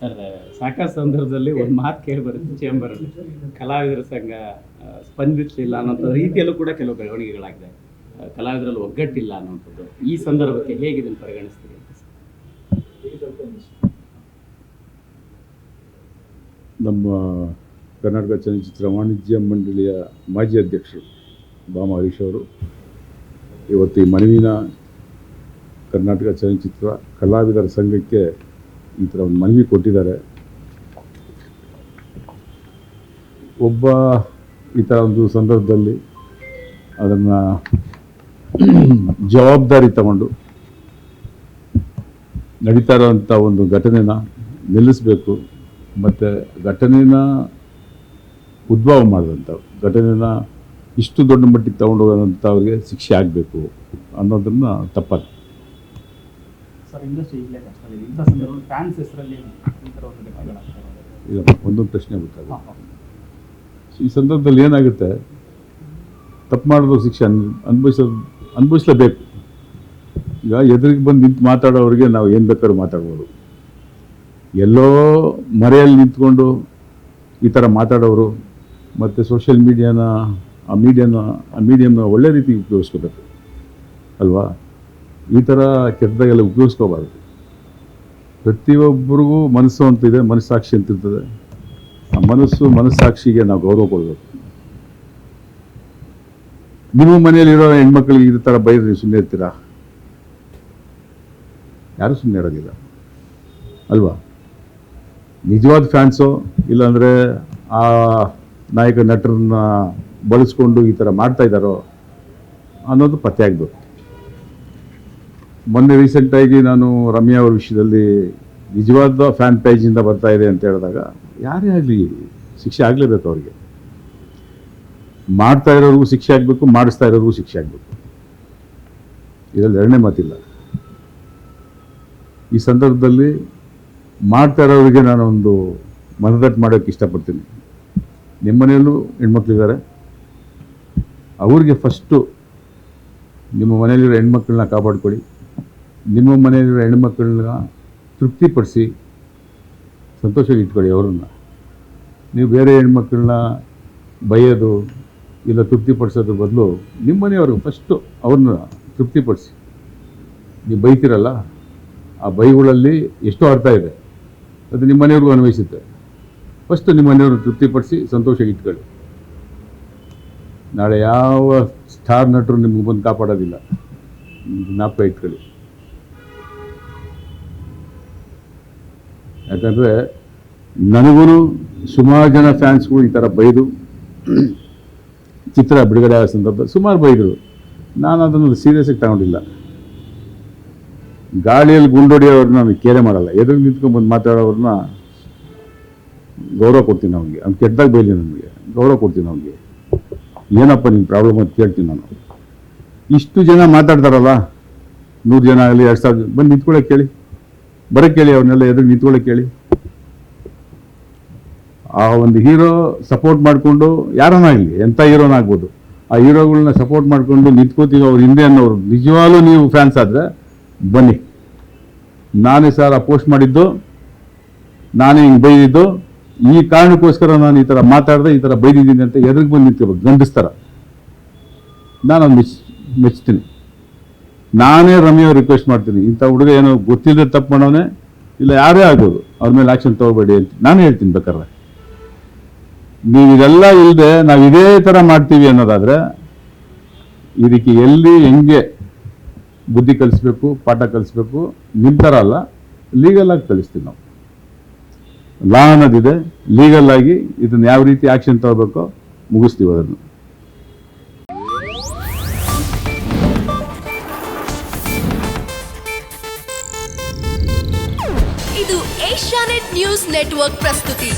Sir, ಸಾಕಷ್ಟು ಸಂದರ್ಭದಲ್ಲಿ ಒಂದು ಮಾತು ಕೇಳಿ ಬರುತ್ತೆ ಚೇಂಬರಲ್ಲಿ, ಕಲಾವಿದರ ಸಂಘ ಸ್ಪಂದಿಸಲಿಲ್ಲ ಅನ್ನೋಂಥ ರೀತಿಯಲ್ಲೂ ಕೂಡ ಕೆಲವು ಬೆಳವಣಿಗೆಗಳಾಗಿದೆ. ಕಲಾವಿದರಲ್ಲಿ ಒಗ್ಗಟ್ಟಿಲ್ಲ ಅನ್ನೋಂಥದ್ದು. ಈ ಸಂದರ್ಭಕ್ಕೆ ಹೇಗೆ ಇದನ್ನು ಪರಿಗಣಿಸ್ತೀರಿ ಅಂತ ಸರ್? ನಮ್ಮ ಕರ್ನಾಟಕ ಚಲನಚಿತ್ರ ವಾಣಿಜ್ಯ ಮಂಡಳಿಯ ಮಾಜಿ ಅಧ್ಯಕ್ಷರು ಬಾಮ ಹರೀಶ್ ಅವರು ಇವತ್ತು ಈ ಮನವಿನ ಕರ್ನಾಟಕ ಚಲನಚಿತ್ರ ಕಲಾವಿದರ ಸಂಘಕ್ಕೆ ಈ ಥರ ಒಂದು ಮನವಿ ಕೊಟ್ಟಿದ್ದಾರೆ. ಒಬ್ಬ ಈ ಥರ ಒಂದು ಸಂದರ್ಭದಲ್ಲಿ ಅದನ್ನು ಜವಾಬ್ದಾರಿ ತಗೊಂಡು ನಡೀತಾ ಇರೋವಂಥ ಒಂದು ಘಟನೆನ ನಿಲ್ಲಿಸಬೇಕು, ಮತ್ತು ಘಟನೆನ ಉದ್ಭವ ಮಾಡಿದಂಥವ್ರು, ಘಟನೆನ ಇಷ್ಟು ದೊಡ್ಡ ಮಟ್ಟಿಗೆ ತಗೊಂಡೋಗೋದಂಥವ್ರಿಗೆ ಶಿಕ್ಷೆ ಆಗಬೇಕು ಅನ್ನೋದನ್ನು ತಪ್ಪಲ್ಲ. ಸರ್, ಇಂಡಸ್ಟ್ರಿ ಈಗಲೇ ಕಷ್ಟ ಇದೆ. ಇಂಥ ಸಂದರ್ಭದಲ್ಲಿ ಫ್ಯಾನ್ಸ್ ಹೆಸರಲ್ಲಿ ಈ ಥರ ಒಂದು ಘಟನೆಗಳಾಗ್ತವೆ. ಈಗ ಒಂದೊಂದು ಪ್ರಶ್ನೆ ಗೊತ್ತಾಗುತ್ತೆ. ಈ ಸಂದರ್ಭದಲ್ಲಿ ಏನಾಗುತ್ತೆ, ತಪ್ಪು ಮಾಡಿದ್ರು ಶಿಕ್ಷೆ ಅನುಭವಿಸಲೇಬೇಕು. ಈಗ ಎದುರಿಗೆ ಬಂದು ನಿಂತು ಮಾತಾಡೋರಿಗೆ ನಾವು ಏನು ಬೇಕಾದ್ರೂ ಮಾತಾಡ್ಬೋದು. ಎಲ್ಲೋ ಮರೆಯಲ್ಲಿ ನಿಂತ್ಕೊಂಡು ಈ ಥರ ಮಾತಾಡೋರು ಮತ್ತು ಸೋಷಿಯಲ್ ಮೀಡಿಯಾನ ಒಳ್ಳೆ ರೀತಿಗೆ ಉಪಯೋಗಿಸ್ಕೋಬೇಕು ಅಲ್ವಾ? ಈ ಥರ ಕೆಟ್ಟದಾಗೆಲ್ಲ ಉಪಯೋಗಿಸ್ಕೋಬಾರ್ದು. ಪ್ರತಿಯೊಬ್ಬರಿಗೂ ಮನಸ್ಸು ಅಂತಿದೆ, ಮನಸ್ಸಾಕ್ಷಿ ಅಂತಿರ್ತದೆ. ಆ ಮನಸ್ಸಾಕ್ಷಿಗೆ ನಾವು ಗೌರವ ಕೊಡಬೇಕು. ನಿಮ್ಮ ಮನೆಯಲ್ಲಿರೋ ಹೆಣ್ಮಕ್ಳಿಗೆ ಈ ಥರ ಬೈದ್ರೆ ನೀವು ಸುಮ್ಮನೆ ಇರ್ತೀರಾ? ಯಾರೂ ಸುಮ್ಮನೆ ಇರೋದಿಲ್ಲ ಅಲ್ವಾ? ನಿಜವಾದ ಫ್ಯಾನ್ಸು ಇಲ್ಲಾಂದರೆ ಆ ನಾಯಕ ನಟರನ್ನ ಬಳಸ್ಕೊಂಡು ಈ ಥರ ಮಾಡ್ತಾ ಇದ್ದಾರೋ ಅನ್ನೋದು ಪತ್ತೆ ಆಗಬೇಕು. ಮೊನ್ನೆ ರೀಸೆಂಟಾಗಿ ನಾನು ರಮ್ಯಾ ಅವ್ರ ವಿಷಯದಲ್ಲಿ ನಿಜವಾದ ಫ್ಯಾನ್ ಪೇಜಿಂದ ಬರ್ತಾ ಇದೆ ಅಂತ ಹೇಳಿದಾಗ ಯಾರೇ ಆಗಲಿ ಶಿಕ್ಷೆ ಆಗಲೇಬೇಕು. ಅವ್ರಿಗೆ ಮಾಡ್ತಾ ಇರೋರಿಗೂ ಶಿಕ್ಷೆ ಆಗಬೇಕು, ಮಾಡಿಸ್ತಾ ಇರೋರಿಗೂ ಶಿಕ್ಷೆ ಆಗಬೇಕು. ಇದರಲ್ಲಿ ಎರಡನೇ ಮಾತಿಲ್ಲ. ಈ ಸಂದರ್ಭದಲ್ಲಿ ಮಾಡ್ತಾ ಇರೋರಿಗೆ ನಾನೊಂದು ಮನದಟ್ಟು ಮಾಡೋಕ್ಕೆ ಇಷ್ಟಪಡ್ತೀನಿ. ನಿಮ್ಮ ಮನೆಯಲ್ಲೂ ಹೆಣ್ಮಕ್ಳಿದ್ದಾರೆ, ಅವ್ರಿಗೆ ಫಸ್ಟು ನಿಮ್ಮ ಮನೆಯಲ್ಲಿರೋ ಹೆಣ್ಮಕ್ಳನ್ನ ಕಾಪಾಡ್ಕೊಳ್ಳಿ. ನಿಮ್ಮ ಮನೆಯಲ್ಲಿರೋ ಹೆಣ್ಮಕ್ಳನ್ನ ತೃಪ್ತಿಪಡಿಸಿ ಸಂತೋಷವಾಗಿ ಇಟ್ಕೊಳ್ಳಿ. ಅವ್ರನ್ನ ನೀವು ಬೇರೆ ಹೆಣ್ಮಕ್ಳನ್ನ ಬೈಯೋದು ಇಲ್ಲ ತೃಪ್ತಿಪಡಿಸೋದ್ರ ಬದಲು ನಿಮ್ಮ ಮನೆಯವ್ರಿಗೆ ಫಸ್ಟು ಅವ್ರನ್ನ ತೃಪ್ತಿಪಡಿಸಿ. ನೀವು ಬೈತೀರಲ್ಲ, ಆ ಬೈಗಳಲ್ಲಿ ಎಷ್ಟೋ ಅರ್ಥ ಇದೆ, ಅದು ನಿಮ್ಮ ಮನೆಯವ್ರಿಗೂ ಅನ್ವಯಿಸುತ್ತೆ. ಫಸ್ಟು ನಿಮ್ಮ ಮನೆಯವ್ರನ್ನ ತೃಪ್ತಿಪಡಿಸಿ ಸಂತೋಷವಾಗಿ ಇಟ್ಕೊಳ್ಳಿ. ನಾಳೆ ಯಾವ ಸ್ಟಾರ್ ನಟರು ನಿಮ್ಗೆ ಬಂದು ಕಾಪಾಡೋದಿಲ್ಲ, ಜ್ಞಾಪಕ ಇಟ್ಕೊಳ್ಳಿ. ಯಾಕಂದರೆ ನನಗೂ ಸುಮಾರು ಜನ ಫ್ಯಾನ್ಸ್ಗಳು ಈ ಥರ ಬೈದು ಚಿತ್ರ ಬಿಡುಗಡೆ ಆಗೋ ಸಂದರ್ಭದಲ್ಲಿ ಸುಮಾರು ಬೈದರು. ನಾನು ಅದನ್ನು ಸೀರಿಯಸ್ಸಾಗಿ ತಗೊಂಡಿಲ್ಲ. ಗಾಳಿಯಲ್ಲಿ ಗುಂಡೊಡಿಯೋರನ್ನ ನಾನು ಕೇರೆ ಮಾಡಲ್ಲ. ಎದುರು ನಿಂತ್ಕೊಂಡ್ಬಂದು ಮಾತಾಡೋರನ್ನ ಗೌರವ ಕೊಡ್ತೀನಿ. ಅವ್ನಿಗೆ ಅವ್ನು ಕೆಟ್ಟದಾಗ ಬೈಲಿ, ನನಗೆ ಗೌರವ ಕೊಡ್ತೀನಿ. ಅವ್ನಿಗೆ ಏನಪ್ಪ ನಿಮ್ಮ ಪ್ರಾಬ್ಲಮ್ ಅಂತ ಕೇಳ್ತೀನಿ ನಾನು. ಇಷ್ಟು ಜನ ಮಾತಾಡ್ತಾರಲ್ಲ, 100 ಜನ ಆಗಲಿ 2000 ಬಂದು ನಿಂತ್ಕೊಳ್ಳೋಕೆ ಕೇಳಿ, ಬರೋಕ್ಕೆ ಕೇಳಿ, ಅವ್ರನ್ನೆಲ್ಲ ಎದುರು ನಿಂತ್ಕೊಳ್ಳೋಕೆ ಕೇಳಿ. ಆ ಒಂದು ಹೀರೋ ಸಪೋರ್ಟ್ ಮಾಡಿಕೊಂಡು ಯಾರನ್ನ ಆಗಲಿ, ಎಂಥ ಹೀರೋನ ಆಗ್ಬೋದು, ಆ ಹೀರೋಗಳನ್ನ ಸಪೋರ್ಟ್ ಮಾಡಿಕೊಂಡು ನಿಂತ್ಕೋತೀವಿ ಅವ್ರ ಹಿಂದೆ ಅನ್ನೋರು ನಿಜವಾಗ್ಲೂ ನೀವು ಫ್ಯಾನ್ಸ್ ಆದರೆ ಬನ್ನಿ. ನಾನೇ ಸರ್ ಪೋಸ್ಟ್ ಮಾಡಿದ್ದು, ನಾನೇ ಹಿಂಗೆ ಬೈದಿದ್ದು, ಈ ಕಾರಣಕ್ಕೋಸ್ಕರ ನಾನು ಈ ಥರ ಮಾತಾಡಿದೆ, ಈ ಥರ ಬೈದಿದ್ದೀನಿ ಅಂತ ಎದುರಿಗೆ ಬಂದು ನಿಂತ್ಕೋಬೇಕು. ಗಂಡಿಸ್ತಾರ ನಾನು ಮೆಚ್ತೀನಿ. ನಾನೇ ರಮ್ಯಾ ರಿಕ್ವೆಸ್ಟ್ ಮಾಡ್ತೀನಿ, ಇಂಥ ಹುಡುಗ ಏನೋ ಗೊತ್ತಿಲ್ಲದೆ ತಪ್ಪು ಮಾಡೋನೆ, ಇಲ್ಲ ಯಾರೇ ಆಗ್ಬೋದು, ಅವ್ರ ಮೇಲೆ ಆ್ಯಕ್ಷನ್ ತೊಗೋಬೇಡಿ ಅಂತ ನಾನು ಹೇಳ್ತೀನಿ. ಬೇಕಾದ್ರೆ ನೀವು ಇದೆಲ್ಲ ಇಲ್ಲದೆ ನಾವು ಇದೇ ಥರ ಮಾಡ್ತೀವಿ ಅನ್ನೋದಾದರೆ ಇದಕ್ಕೆ ಎಲ್ಲಿ ಹೆಂಗೆ ಬುದ್ಧಿ ಕಲಿಸ್ಬೇಕು, ಪಾಠ ಕಲಿಸ್ಬೇಕು, ನಿಮ್ಮ ಥರ ಅಲ್ಲ, ಲೀಗಲಾಗಿ ಕಲಿಸ್ತೀವಿ ನಾವು. ಲಾ ಅನ್ನೋದಿದೆ, ಲೀಗಲ್ಲಾಗಿ ಇದನ್ನು ಯಾವ ರೀತಿ ಆ್ಯಕ್ಷನ್ ತಗೋಬೇಕೋ ಮುಗಿಸ್ತೀವಿ ಅದನ್ನು. ಇದು ಏಷ್ಯಾನೆಟ್ ನ್ಯೂಸ್ ನೆಟ್ವರ್ಕ್ ಪ್ರಸ್ತುತಿ.